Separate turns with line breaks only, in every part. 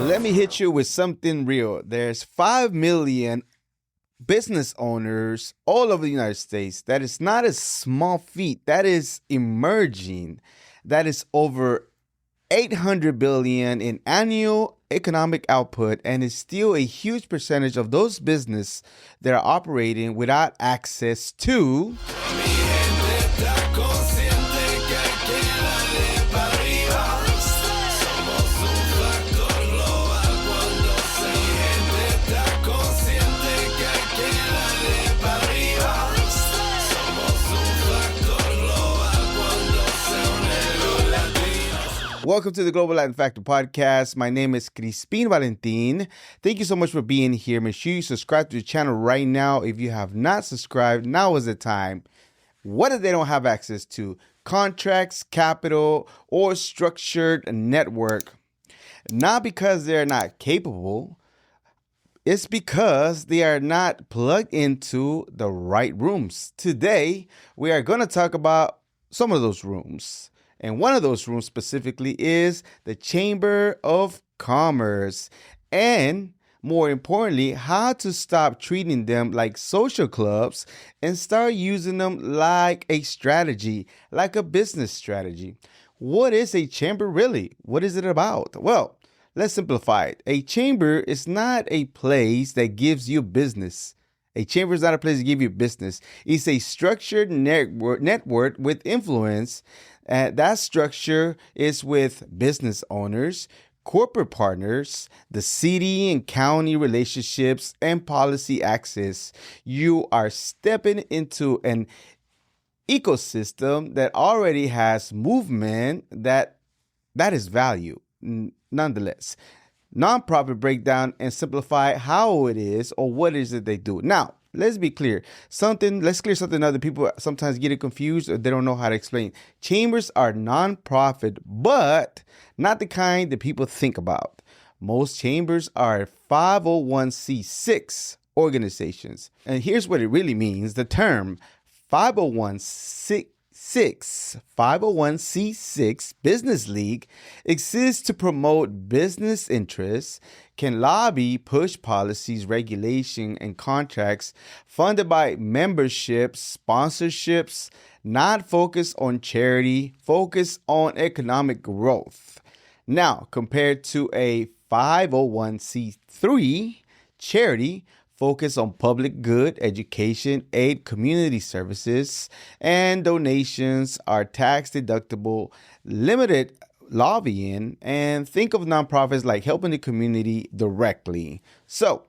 Let me hit you with something real. There's 5 million business owners all over the United States. That is not a small feat. That is emerging. That is over 800 billion in annual economic output, and is still a huge percentage of those business that are operating without access to Welcome to the Global Latin Factor Podcast. My name is Crispin Valentin. Thank you so much for being here. Make sure you subscribe to the channel right now. If you have not subscribed, now is the time. What if they don't have access to? Contracts, capital, or structured network. Not because they're not capable. It's because they are not plugged into the right rooms. Today, we are going to talk about some of those rooms. And one of those rooms specifically is the Chamber of Commerce. And more importantly, how to stop treating them like social clubs and start using them like a strategy, like a business strategy. What is a chamber really? What is it about? Well, let's simplify it. A chamber is not a place that gives you business. A chamber is not a place to give you business. It's a structured network with influence. That structure is with business owners, corporate partners, the city and county relationships, and policy access. You are stepping into an ecosystem that already has movement that is value. Nonetheless, nonprofit breakdown and simplify how it is or what is it they do. Now, let's be clear. Let's clear something other people sometimes get it confused or they don't know how to explain. Chambers are nonprofit, but not the kind that people think about. Most chambers are 501c6 organizations. And here's what it really means. The term 501c6 business league exists to promote business interests, can lobby, push policies, regulation, and contracts funded by memberships, sponsorships, not focus on charity, focus on economic growth. Now, compared to a 501c3 charity, focus on public good, education, aid, community services, and donations are tax deductible, limited lobbying, and think of nonprofits like helping the community directly. So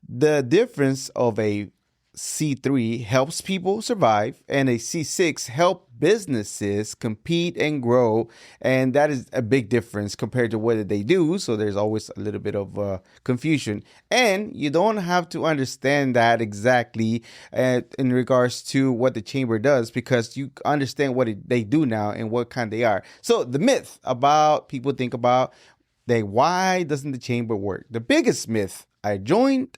the difference of a C3 helps people survive and a C6 help businesses compete and grow. And that is a big difference compared to what they do. So there's always a little bit of confusion. And you don't have to understand that exactly in regards to what the chamber does, because you understand what they do now and what kind they are. So the myth about people think about why doesn't the chamber work? The biggest myth, I joined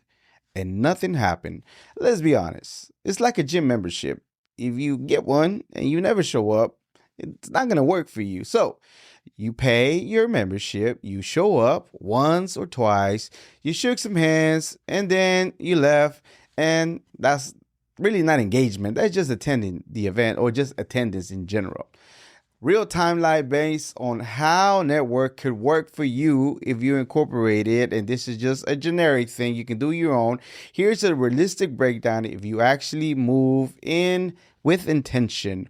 and nothing happened. Let's be honest. It's like a gym membership. If you get one and you never show up, it's not going to work for you. So you pay your membership, you show up once or twice, you shook some hands, and then you left. And that's really not engagement. That's just attending the event or just attendance in general. Real timeline based on how network could work for you if you incorporate it. And this is just a generic thing. You can do your own. Here's a realistic breakdown if you actually move in with intention.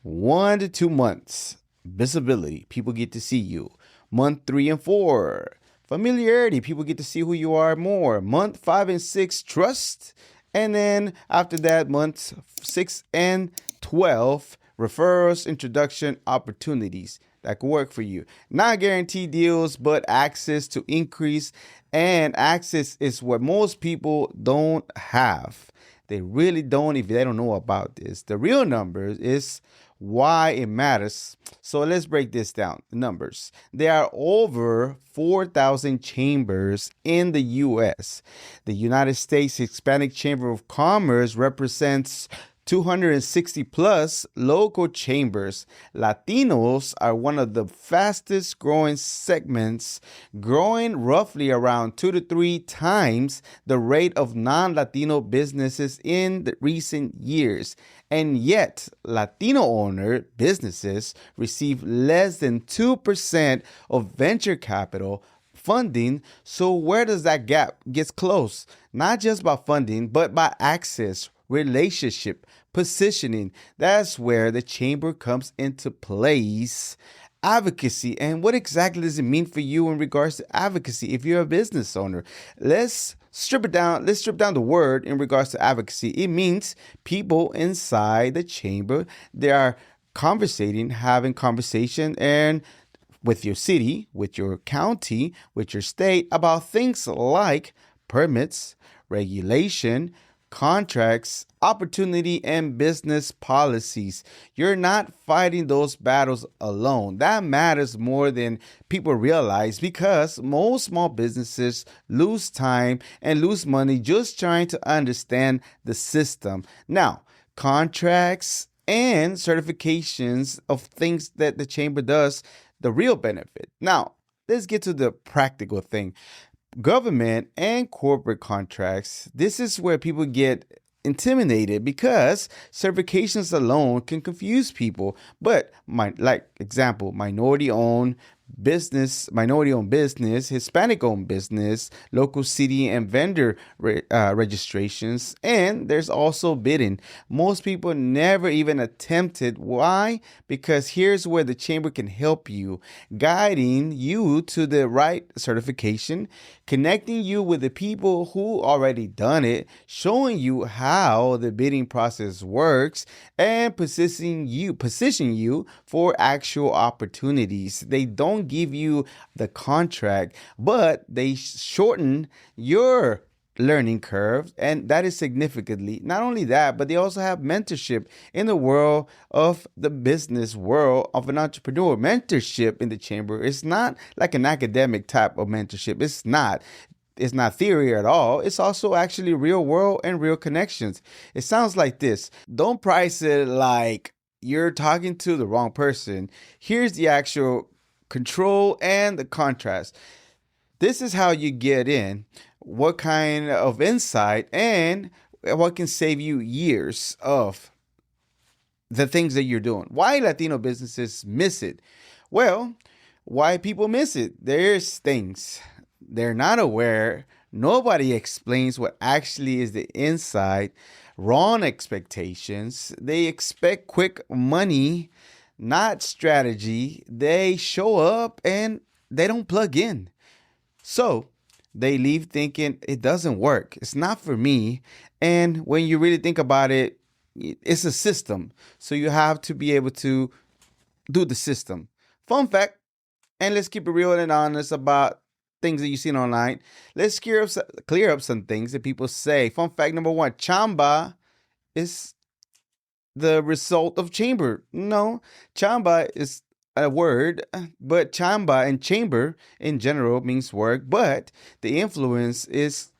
1 to 2 months. Visibility. People get to see you. Month 3 and 4. Familiarity. People get to see who you are more. Month 5 and 6. Trust. And then after that, months 6 and 12. Referrals, introduction, opportunities that could work for you. Not guaranteed deals, but access to increase. And access is what most people don't have. They really don't if they don't know about this. The real numbers is why it matters. So let's break this down. The numbers. There are over 4,000 chambers in the U.S. The United States Hispanic Chamber of Commerce represents 260 plus local chambers. Latinos are one of the fastest growing segments, growing roughly around 2 to 3 times the rate of non-Latino businesses in the recent years. And yet, Latino-owned businesses receive less than 2% of venture capital funding. So where does that gap get closed? Not just by funding, but by access, relationship, positioning. That's where the chamber comes into place. Advocacy. And what exactly does it mean for you in regards to advocacy if you're a business owner? Let's strip it down. Let's strip down the word in regards to advocacy. It means people inside the chamber, they are having conversation and with your city, with your county, with your state about things like permits, regulation, contracts, opportunity, and business policies. You're not fighting those battles alone. That matters more than people realize because most small businesses lose time and lose money just trying to understand the system. Now, contracts and certifications of things that the chamber does, the real benefit. Now, let's get to the practical thing. Government and corporate contracts, this is where people get intimidated because certifications alone can confuse people. But like example, minority-owned business, Hispanic-owned business, local city and vendor registrations, and there's also bidding. Most people never even attempted. Why? Because here's where the chamber can help you, guiding you to the right certification, connecting you with the people who already done it, showing you how the bidding process works, and position you for actual opportunities. They don't give you the contract, but they shorten your learning curve, and that is significantly. Not only that, but they also have mentorship in the world of the business world of an entrepreneur. Mentorship in the chamber is not like an academic type of mentorship. It's not theory at all. It's also actually real world and real connections. It sounds like this. Don't price it like you're talking to the wrong person. Here's the actual control and the contrast. This is how you get in, what kind of insight, and what can save you years of the things that you're doing. Why Latino businesses miss it? Well, why people miss it? There's things they're not aware. Nobody explains what actually is the inside. Wrong expectations. They expect quick money, not strategy. They show up and they don't plug in. So they leave thinking it doesn't work. It's not for me. And when you really think about it, it's a system. So you have to be able to do the system. Fun fact, and let's keep it real and honest about things that you've seen online. Let's clear up some things that people say. Fun fact number one, chamba is the result of chamber. No, chamba is a word, but chamba and chamber in general means work, but the influence is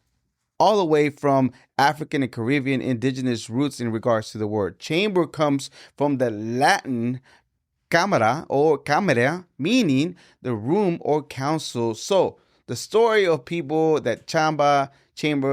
all the way from African and Caribbean indigenous roots in regards to the word. Chamber comes from the Latin camera or camera, meaning the room or council. So the story of people that chamber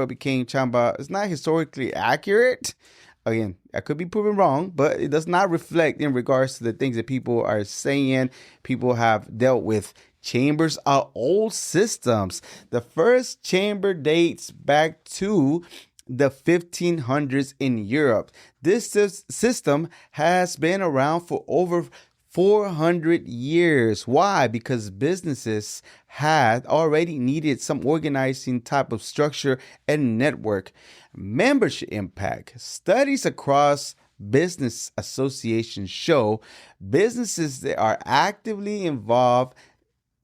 became chamba is not historically accurate. Again, I could be proven wrong, but it does not reflect in regards to the things that people are saying, people have dealt with. Chambers are old systems. The first chamber dates back to the 1500s in Europe. This system has been around for over 400 years. Why? Because businesses had already needed some organizing type of structure and network. Membership impact. Studies across business associations show businesses that are actively involved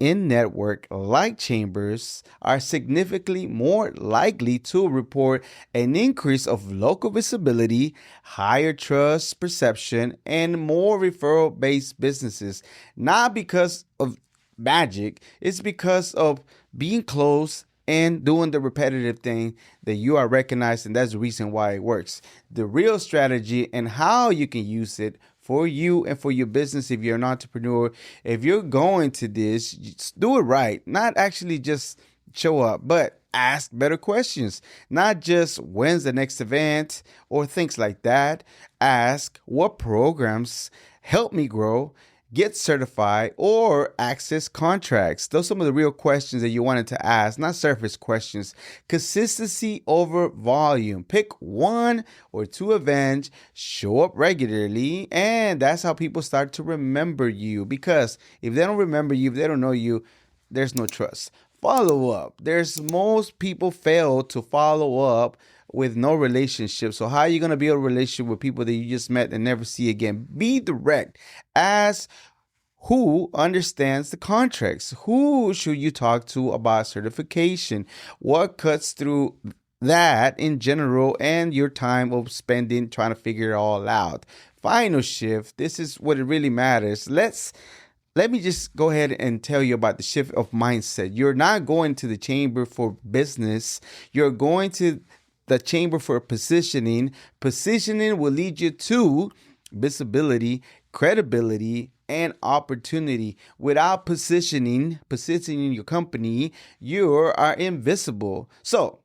in network like chambers are significantly more likely to report an increase of local visibility, higher trust perception, and more referral-based businesses. Not because of magic, it's because of being close and doing the repetitive thing that you are recognized, and that's the reason why it works. The real strategy and how you can use it for you and for your business. If you're an entrepreneur, if you're going to this, just do it right. Not actually just show up, but ask better questions. Not just when's the next event or things like that. Ask what programs help me grow, get certified, or access contracts. Those are some of the real questions that you wanted to ask, not surface questions. Consistency over volume. Pick one or two events, show up regularly, and that's how people start to remember you. Because if they don't remember you, if they don't know you, there's no trust. Follow up. Most people fail to follow up with no relationship. So how are you going to build a relationship with people that you just met and never see again? Be direct. Ask who understands the contracts. Who should you talk to about certification? What cuts through that in general and your time of spending trying to figure it all out. Final shift. This is what it really matters. Let me just go ahead and tell you about the shift of mindset. You're not going to the chamber for business. You're going to the chamber for positioning. Positioning will lead you to visibility, credibility, and opportunity. Without positioning your company, you are invisible. So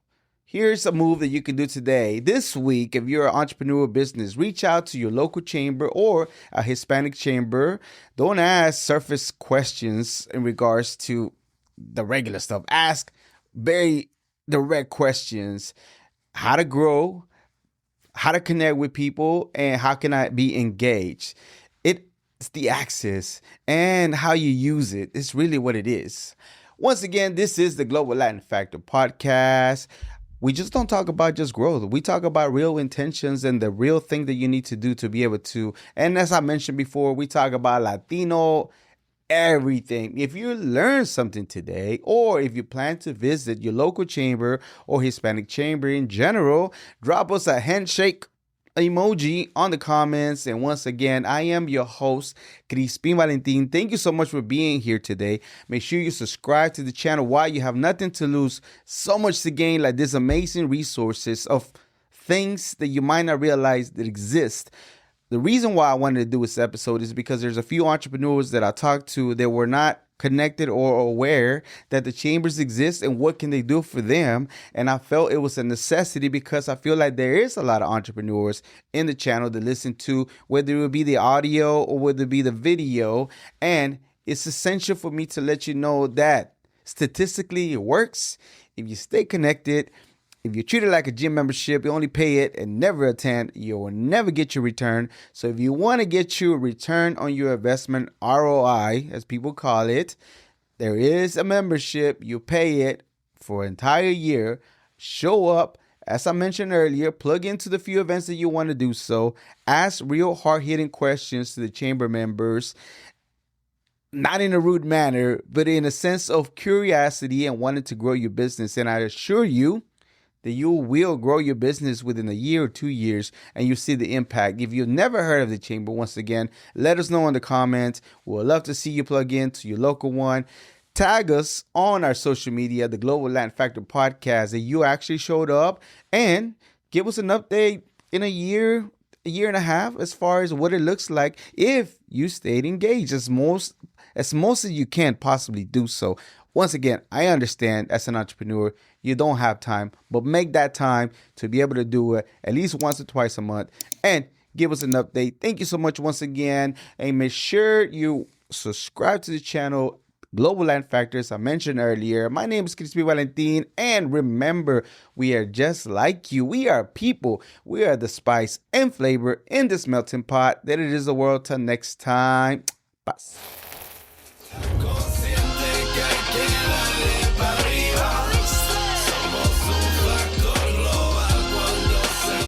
here's a move that you can do today. This week, if you're an entrepreneur business, reach out to your local chamber or a Hispanic chamber. Don't ask surface questions in regards to the regular stuff. Ask very direct questions. How to grow, how to connect with people, and how can I be engaged? It's the access and how you use it. It's really what it is. Once again, this is the Global Latin Factor podcast. We just don't talk about just growth. We talk about real intentions and the real thing that you need to do to be able to. And as I mentioned before, we talk about Latino everything. If you learn something today, or if you plan to visit your local chamber or Hispanic chamber in general, drop us a handshake emoji on the comments. And once again, I am your host, Crispin Valentin. Thank you so much for being here today. Make sure you subscribe to the channel while you have nothing to lose, so much to gain, like these amazing resources of things that you might not realize that exist. The reason why I wanted to do this episode is because there's a few entrepreneurs that I talked to that were not connected or aware that the chambers exist and what can they do for them. And I felt it was a necessity because I feel like there is a lot of entrepreneurs in the channel to listen to, whether it would be the audio or whether it be the video. And it's essential for me to let you know that statistically it works. If you stay connected, if you treat it like a gym membership, you only pay it and never attend, you will never get your return. So if you want to get your return on your investment, ROI, as people call it, there is a membership. You pay it for an entire year. Show up. As I mentioned earlier, plug into the few events that you want to do so. Ask real hard-hitting questions to the chamber members. Not in a rude manner, but in a sense of curiosity and wanting to grow your business. And I assure you, that you will grow your business within a year or 2 years and you see the impact. If you've never heard of the chamber, once again, let us know in the comments. We'd love to see you plug in to your local one. Tag us on our social media, the Global Latin Factor podcast, that you actually showed up, and give us an update in a year and a half as far as what it looks like if you stayed engaged as most as you can possibly do so. Once again, I understand as an entrepreneur, you don't have time, but make that time to be able to do it at least once or twice a month and give us an update. Thank you so much once again. And make sure you subscribe to the channel, Global Land Factors, I mentioned earlier. My name is Crispin Valentin. And remember, we are just like you. We are people. We are the spice and flavor in this melting pot that it is the world. Till next time. Paz. Consciente que